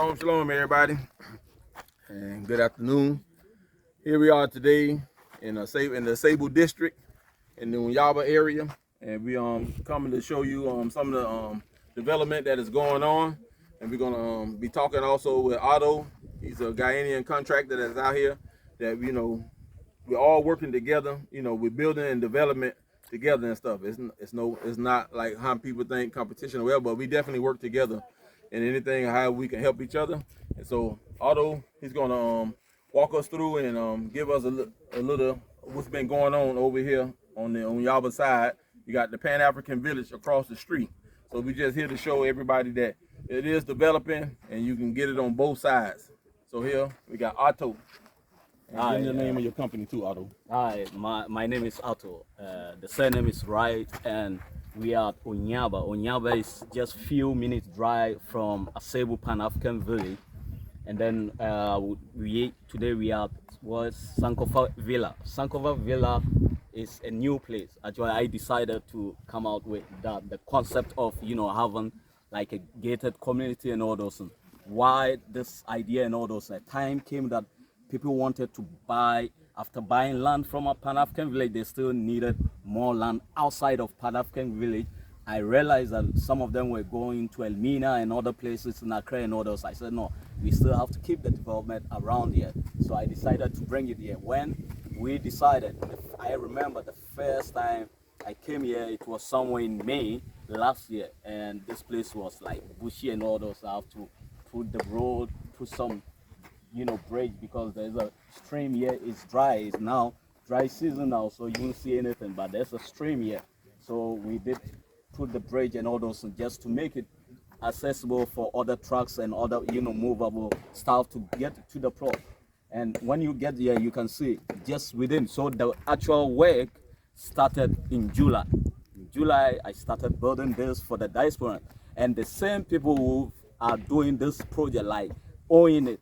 Shalom, shalom, everybody, and good afternoon. Here we are today in the Asebu district in the Unyaba area, and we coming to show you some of the development that is going on, and we're gonna be talking also with Otto. He's a Ghanaian contractor that's out here that we're all working together. We're building and development together and stuff. It's not like how people think competition or whatever, but we definitely work together and anything how we can help each other. And so Otto, he's gonna walk us through and give us a little what's been going on over here on the Unyaba side. You got the Pan-African village across the street. So we just here to show everybody that it is developing and you can get it on both sides. So here we got Otto. Hi, give me the name of your company too, Otto. Hi, my name is Otto. The surname is Wright, and we are at Unyaba. Unyaba is just few minutes drive from Asebu Pan-African village. And then today we are at Sankofa Villa. Sankofa Villa is a new place. Actually, I decided to come out with the concept of having like a gated community and all those. Why this idea and all those? A time came that people wanted to buy. After buying land from a Pan-African village, they still needed more land outside of Pan-African village. I realized that some of them were going to Elmina and other places in Accra and others. I said, no, we still have to keep the development around here. So I decided to bring it here. When we decided, I remember the first time I came here, it was somewhere in May last year. And this place was like bushy and all those. I have to put the road, put some bridge, because there's a stream here. It's dry. It's now dry season now, so you won't see anything, but there's a stream here. So we did put the bridge and all those just to make it accessible for other trucks and other movable stuff to get to the plot. And when you get here, you can see just within. So the actual work started in July. In July, I started building this for the diaspora, and the same people who are doing this project, like owning it,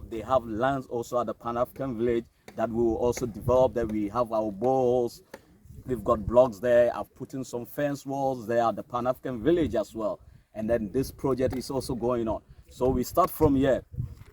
they have lands also at the Pan-African village that we will also develop. That we have our balls, we've got blocks there. I've put in some fence walls there at the Pan-African village as well. And then this project is also going on. So we start from here.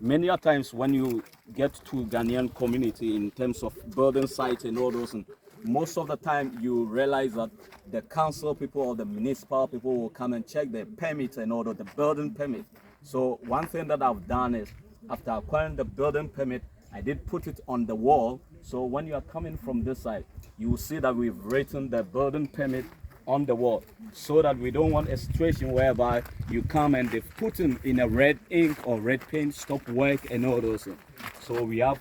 Many a times when you get to Ghanaian community in terms of building sites and all those, and most of the time you realize that the council people or the municipal people will come and check the permits and all the building permit. So one thing that I've done is, after acquiring the building permit, I did put it on the wall. So when you are coming from this side, you will see that we've written the building permit on the wall, so that we don't want a situation whereby you come and they've put in a red ink or red paint, stop work and all those things. So we have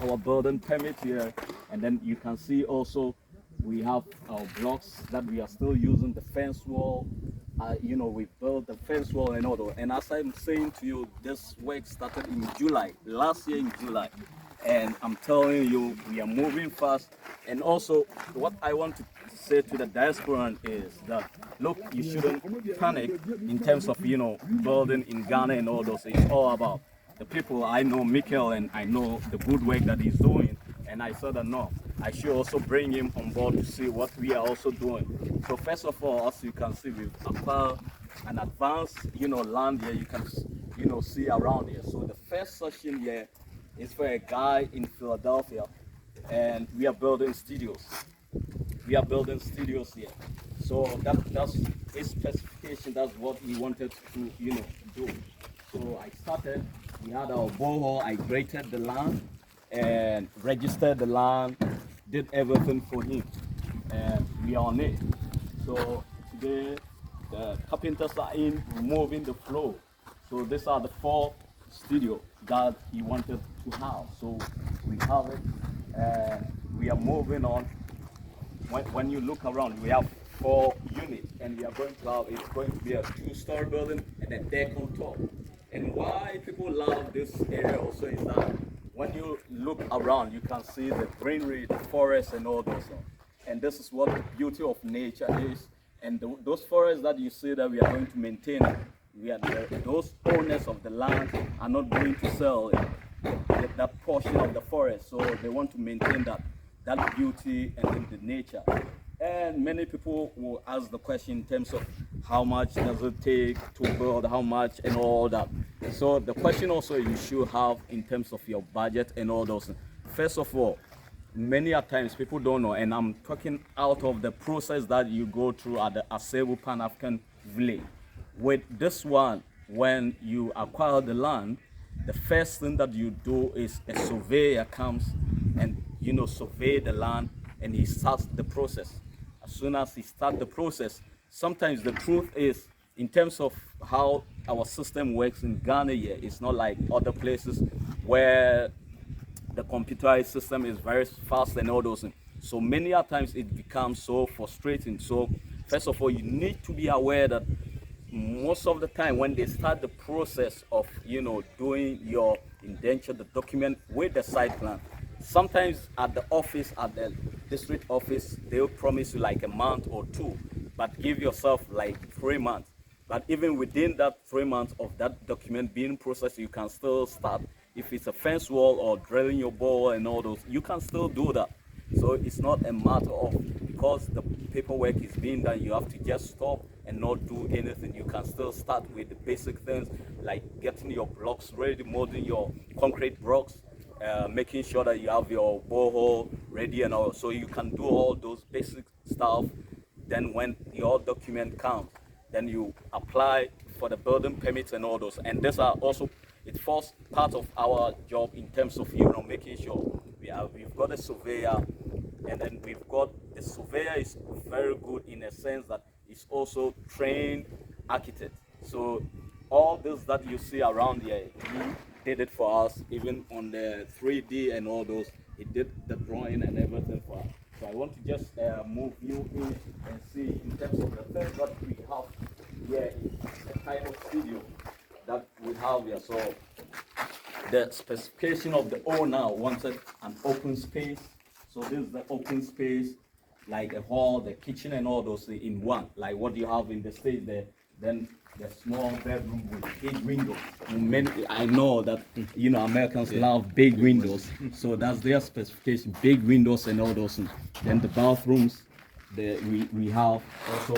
our building permit here, and then you can see also we have our blocks that we are still using, the fence wall. We built the fence wall and all that. And as I'm saying to you, this work started in July, last year in July. And I'm telling you, we are moving fast. And also, what I want to say to the diaspora is that, look, you shouldn't panic in terms of, building in Ghana and all those. It's all about the people. I know Mikel and I know the good work that he's doing. And I said that no, I should also bring him on board to see what we are also doing. So first of all, as you can see, we've acquired an advanced, land here. You can, see around here. So the first section here is for a guy in Philadelphia, and we are building studios. We are building studios here. So that's his specification. That's what he wanted to, do. So I started. We had our borehole. I graded the land and registered the land, did everything for him, and we are on it. So today the carpenters are in removing the floor. So these are the 4 studios that he wanted to have. So we have it, and we are moving on. When you look around, we have 4 units, and we are going to have, it's going to be a 2-story building and a deck on top. And why people love this area also is that when you look around, you can see the greenery, the forest and all those. And this is what the beauty of nature is. And those forests that you see that we are going to maintain, those owners of the land are not going to sell that portion of the forest. So they want to maintain that beauty and the nature. And many people will ask the question in terms of how much does it take to build, how much and all that. So the question also you should have in terms of your budget and all those. First of all, many a times people don't know, and I'm talking out of the process that you go through at the Asebu Pan-African village. With this one, when you acquire the land, the first thing that you do is a surveyor comes and survey the land, and he starts the process. As soon as he starts the process, sometimes the truth is, in terms of how our system works in Ghana here, it's not like other places where the computerized system is very fast and all those things. So many a times it becomes so frustrating. So first of all, you need to be aware that most of the time when they start the process of doing your indenture, the document with the site plan, sometimes at the office, at the district office, they'll promise you like a month or two, but give yourself like 3 months. But even within that 3 months of that document being processed, you can still start. If it's a fence wall or drilling your bore and all those, you can still do that. So it's not a matter of, because the paperwork is being done, you have to just stop and not do anything. You can still start with the basic things like getting your blocks ready, molding your concrete blocks, making sure that you have your borehole ready and all. So you can do all those basic stuff. Then when your document comes, then you apply for the building permits and all those. And these are also, it falls part of our job in terms of making sure we've got a surveyor, and then we've got the surveyor is very good in a sense that he's also trained architect. So all this that you see around here, he did it for us, even on the 3D and all those. He did the drawing and everything for us. So I want to just move you in and see in terms of the things that we have here is the type of studio that we have here. So the specification of the owner wanted an open space. So this is the open space, like a hall, the kitchen and all those in one, like what you have in the States there. Then the small bedroom with big windows. I know that Americans love big windows, so that's their specification, big windows and all those things. Then the bathrooms, we have also,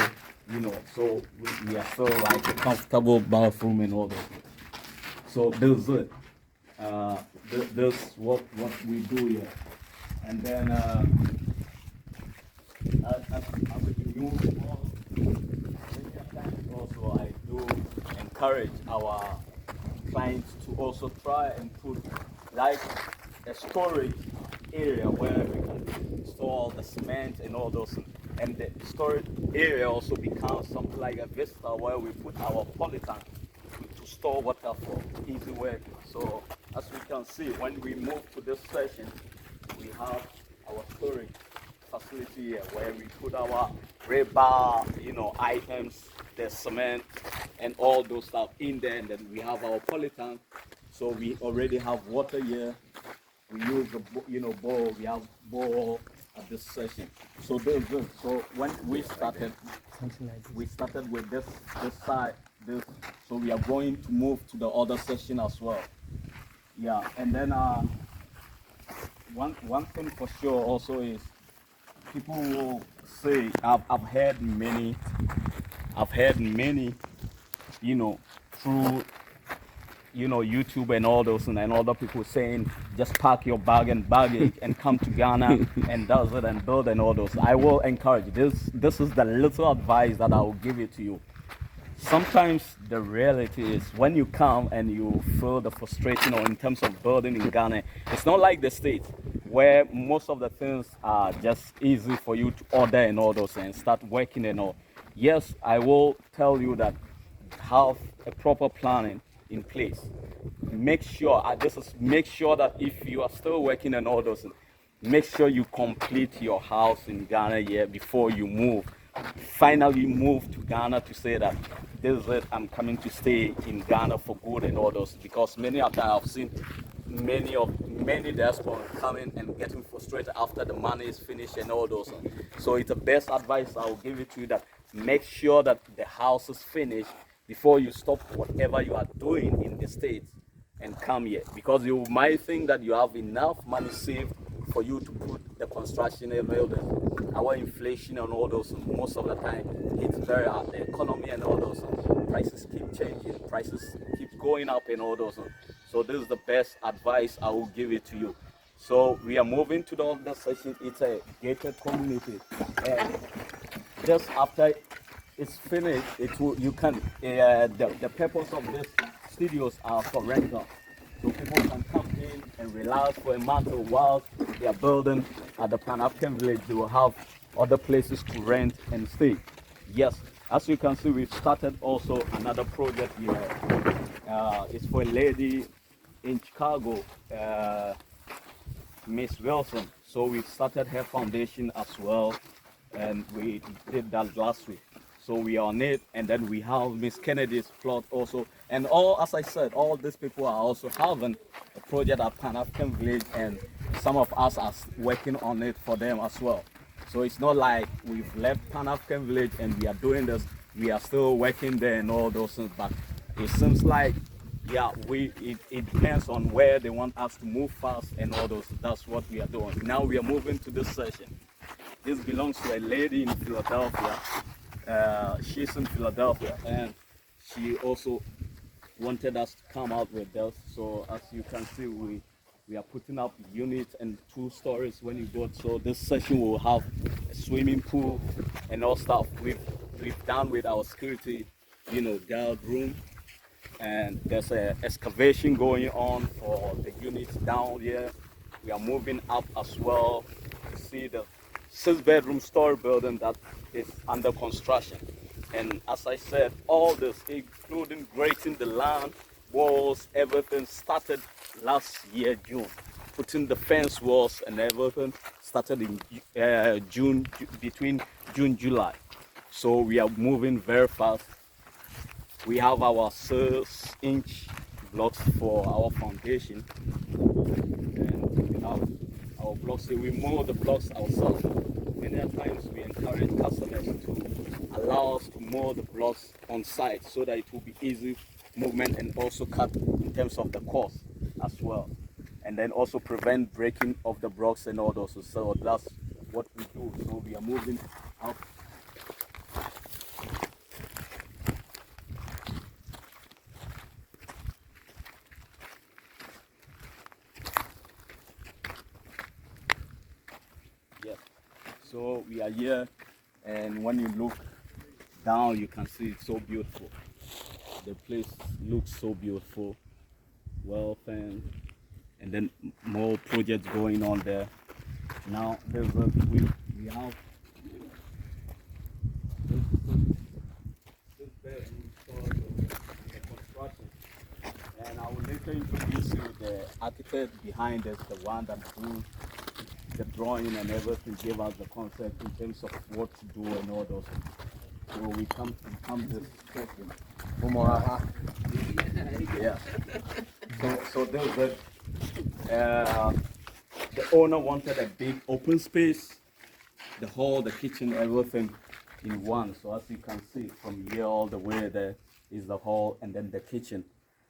so we are still like a comfortable bathroom and all those things. So this is it. This is what we do here. And then as we move on, also I do encourage our clients to also try and put like a storage area where we can store the cement and all those, and the storage area also becomes something like a vista where we put our polytank to store water for easy work. So as we can see, when we move to this section, we have our storage facility here where we put our rebar, items, the cement and all those stuff in there, and then we have our polytank. So we already have water here. We use the bowl. We have bowl at this session. So there's this. So when we started with this side, this. So we are going to move to the other section as well. Yeah, and then one thing for sure also is people will say, I've heard many, through YouTube and all those, and other people saying just pack your bag and baggage and come to Ghana and does it and build and all those. I will encourage this. This is the little advice that I will give it to you. Sometimes the reality is when you come and you feel the frustration, or in terms of building in Ghana, it's not like the States where most of the things are just easy for you to order and all those and start working and all. Yes, I will tell you that have a proper planning in place. Make sure make sure that if you are still working and all those, make sure you complete your house in Ghana here before you move. Finally move to Ghana to say that this is it, I'm coming to stay in Ghana for good and all those, because many of times I've seen many diasporans coming and getting frustrated after the money is finished and all those. So it's the best advice I will give it to you, that make sure that the house is finished before you stop whatever you are doing in the States and come here, because you might think that you have enough money saved for you to put the construction of buildings. Our inflation and all those, most of the time, it's very hard. The economy and all those, prices keep changing, prices keep going up and all those. So this is the best advice I will give it to you. So we are moving to the other section. It's a gated community. And just after it's finished, it will, you can, the purpose of this studios are for rental. So people can come in and relax for a month or while they are building at the Pan-African village. They will have other places to rent and stay. Yes, as you can see, we've started also another project here. It's for a lady in Chicago, Miss Wilson. So we started her foundation as well, and we did that last week. So we are on it, and then we have Miss Kennedy's plot also. And all, as I said, all these people are also having a project at Pan-African Village, and some of us are working on it for them as well. So it's not like we've left Pan-African Village and we are doing this. We are still working there and all those things, but it seems like, yeah, it depends on where they want us to move fast and all those. That's what we are doing. Now we are moving to this session. This belongs to a lady in Philadelphia. She's in Philadelphia, and she also wanted us to come out with this. So as you can see, we are putting up units and 2 stories when you go. So this session will have a swimming pool and all stuff. We've done with our security, guard room, and there's a excavation going on for the units down here. We are moving up as well to see the 6-bedroom story building that is under construction. And as I said, all this, including grading the land, walls, everything started last year, June. Putting the fence walls and everything started in June, between June, July. So we are moving very fast. We have our 6-inch blocks for our foundation. And we have our blocks, so we mold the blocks ourselves. Many times we encourage customers to allow us to mold the blocks on site so that it will be easy movement and also cut in terms of the cost as well. And then also prevent breaking of the blocks and all those. So that's what we do. So we are moving up. Yes. So we are here, and when you look down, you can see it's so beautiful. The place looks so beautiful, well fenced, and then more projects going on there. Now there's we have this bedroom for the construction, and I will later introduce you the architect behind us, the one that drew the drawing and everything, gave us the concept in terms of what to do and all those things. So we come this question. Yeah. So there's the owner wanted a big open space, the hall, the kitchen, everything in one. So as you can see from here all the way there is the hall and then the kitchen.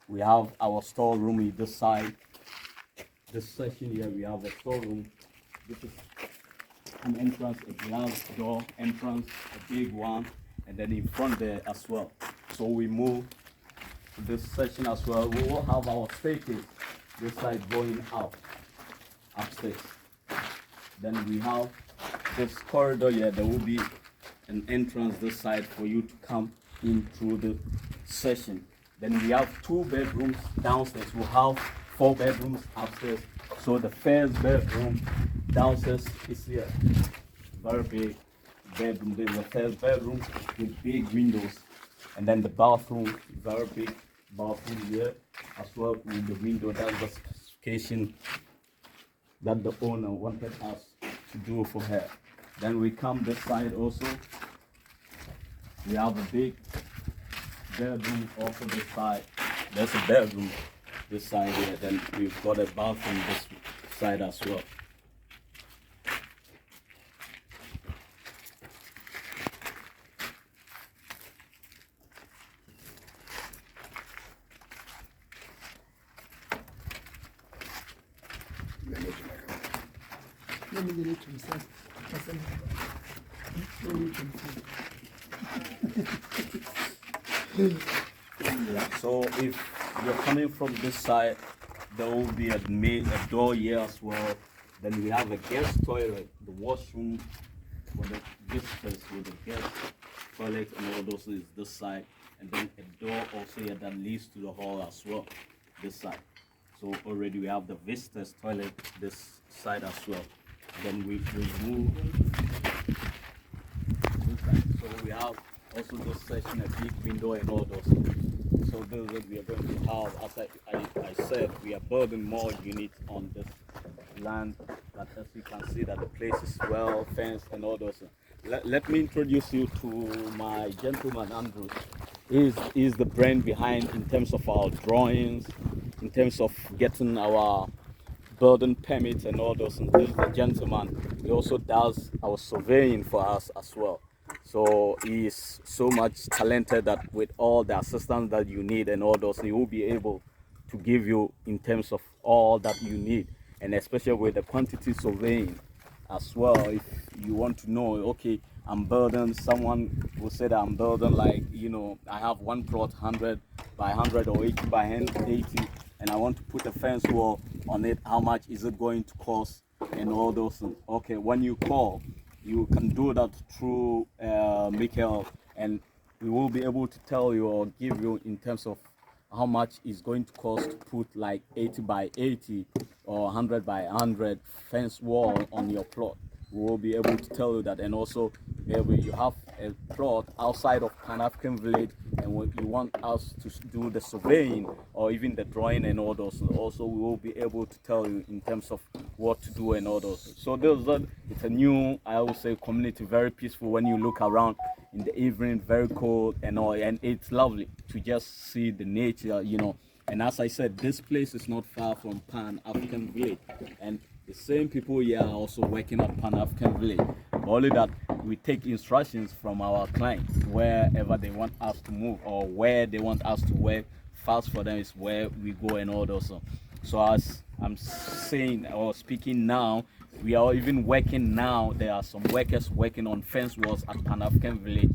We have our storeroom in this side. This section here we have a storeroom. This is an entrance, a glass door entrance, a big one, and then in front there as well. So we move to this section as well. We will have our staircase this side going up, upstairs. Then we have this corridor here. There will be an entrance this side for you to come in through the section. Then we have 2 bedrooms downstairs. We'll have 4 bedrooms upstairs. So the first bedroom downstairs is here. Very big bedroom. There's the first bedroom with big windows. And then the bathroom, very big bathroom here as well with the window. That's the specification that the owner wanted us to do for her. Then we come this side also. We have a big bedroom also this side. There's a bedroom this side here. Then we've got a bathroom this side as well. Let me get it to himself. So if you're coming from this side, there will be a door here as well. Then we have a guest toilet, the washroom for the visitors with the guest toilet and all those is this side. And then a door also here that leads to the hall as well, this side. So already we have the visitors toilet this side as well. Then we move this side. So we have also this section, a big window and all those. So this is what we are going to have. As I said, we are building more units on this land. But as you can see that the place is well fenced and all those. Let me introduce you to my gentleman Andrew. He's the brain behind in terms of our drawings, in terms of getting our building permits and all those. And this is the gentleman. He also does our surveying for us as well. So he is so much talented that with all the assistance that you need and all those, he will be able to give you in terms of all that you need, and especially with the quantity surveying as well. If you want to know, okay, I'm building, someone will say that I'm building like, I have one plot 100 by 100 or 80 by 80, and I want to put a fence wall on it. How much is it going to cost and all those things? Okay, when you call, you can do that through Michael, and we will be able to tell you or give you in terms of how much is going to cost to put like 80 by 80 or 100 by 100 fence wall on your plot. We will be able to tell you that. And also maybe you have a plot outside of Pan-African village and you want us to do the surveying or even the drawing and all those, also we will be able to tell you in terms of what to do and all those. So it's a new, I would say, community, very peaceful. When you look around in the evening, very cold and all, and it's lovely to just see the nature, And as I said, this place is not far from Pan-African village, and the same people here are also working at Pan-African village. Only that we take instructions from our clients wherever they want us to move or where they want us to work. Fast for them is where we go and all those. So as I'm saying or speaking now, we are even working now. There are some workers working on fence walls at Pan-African village,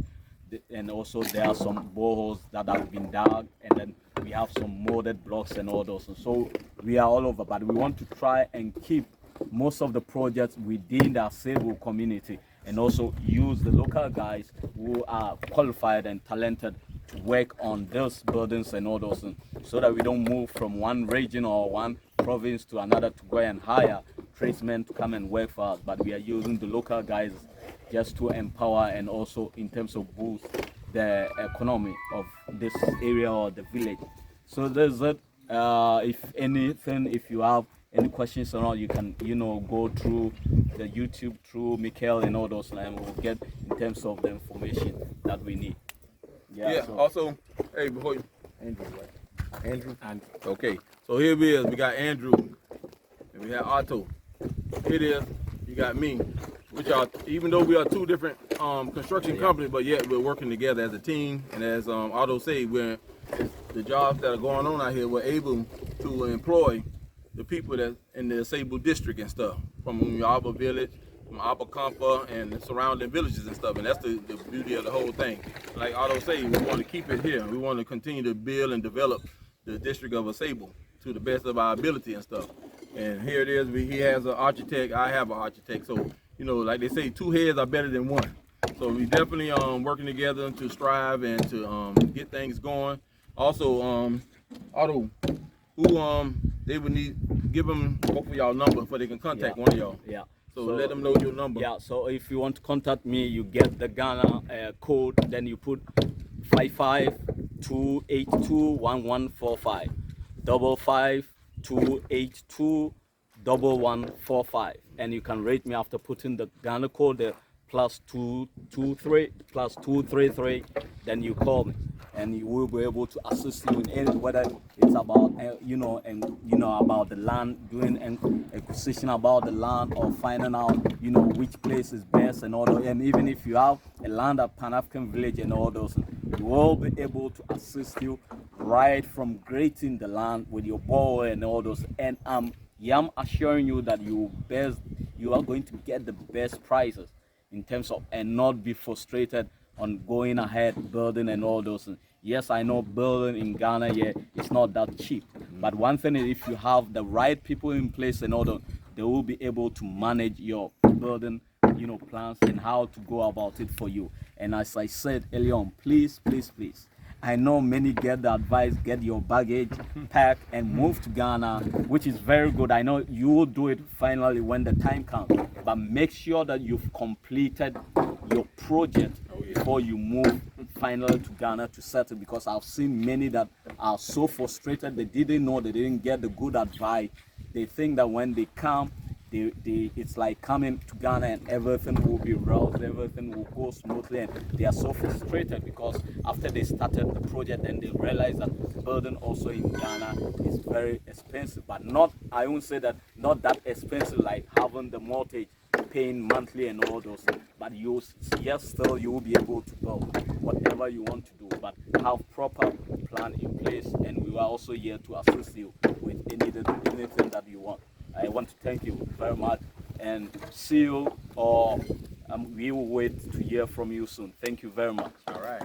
and also there are some boreholes that have been dug, and then we have some molded blocks and all those. So we are all over, but we want to try and keep most of the projects within the Asebu community, and also use the local guys who are qualified and talented to work on those buildings and all those, so that we don't move from one region or one province to another to go and hire tradesmen to come and work for us. But we are using the local guys just to empower and also in terms of boost the economy of this area or the village. So there's it. If you have any questions or not, you can go through the YouTube through Michael and all those, and we'll get in terms of the information that we need. So. Also, hey, before you, Andrew, right? Andrew. Okay, so here it is. We got Andrew and we have Otto. Here it is. You got me, which are, even though we are two different construction companies, but yet we're working together as a team. And as Otto said, the jobs that are going on out here, we're able to employ the people that in the Asebu district and stuff, from Unyaba village, from Abakampa and the surrounding villages and stuff. And that's the beauty of the whole thing. Like Otto said, we want to keep it here. We want to continue to build and develop the district of Asebu to the best of our ability and stuff. And here it is. He has an architect. I have an architect. So, like they say, two heads are better than one. So we definitely working together to strive and to get things going. Also, Otto, who they would need, give them both of y'all number before they can contact one of y'all. Yeah. So let them know your number. Yeah. So if you want to contact me, you get the Ghana code. Then you put 552821145, 552821145, and you can rate me after putting the Ghana code there, +223 +233. Then you call me, and you will be able to assist you in any, whether it's about about the land, doing an acquisition about the land, or finding out which place is best and all that. And even if you have a land at Pan-African village and all those, we will be able to assist you right from grading the land with your bore and all those. And I'm Yeah, I'm assuring you that you are going to get the best prices in terms of, and not be frustrated on going ahead building and all those things. Yes, I know building in Ghana, yeah, it's not that cheap. But one thing is, if you have the right people in place and all that, they will be able to manage your building, plans and how to go about it for you. And as I said earlier on, please, please, please, I know many get the advice, get your baggage, pack, and move to Ghana, which is very good. I know you will do it finally when the time comes. But make sure that you've completed your project before you move finally to Ghana to settle, because I've seen many that are so frustrated, they didn't know, they didn't get the good advice. They think that when they come, it's like coming to Ghana and everything will be roused, everything will go smoothly, and they are so frustrated because after they started the project and they realized that building also in Ghana is very expensive, but not, I won't say that, not that expensive like having the mortgage, paying monthly and all those things. But yes, still you will be able to build whatever you want to do, but have proper plan in place, and we are also here to assist you with anything that you want. I want to thank you very much and see you, or we will wait to hear from you soon. Thank you very much. All right.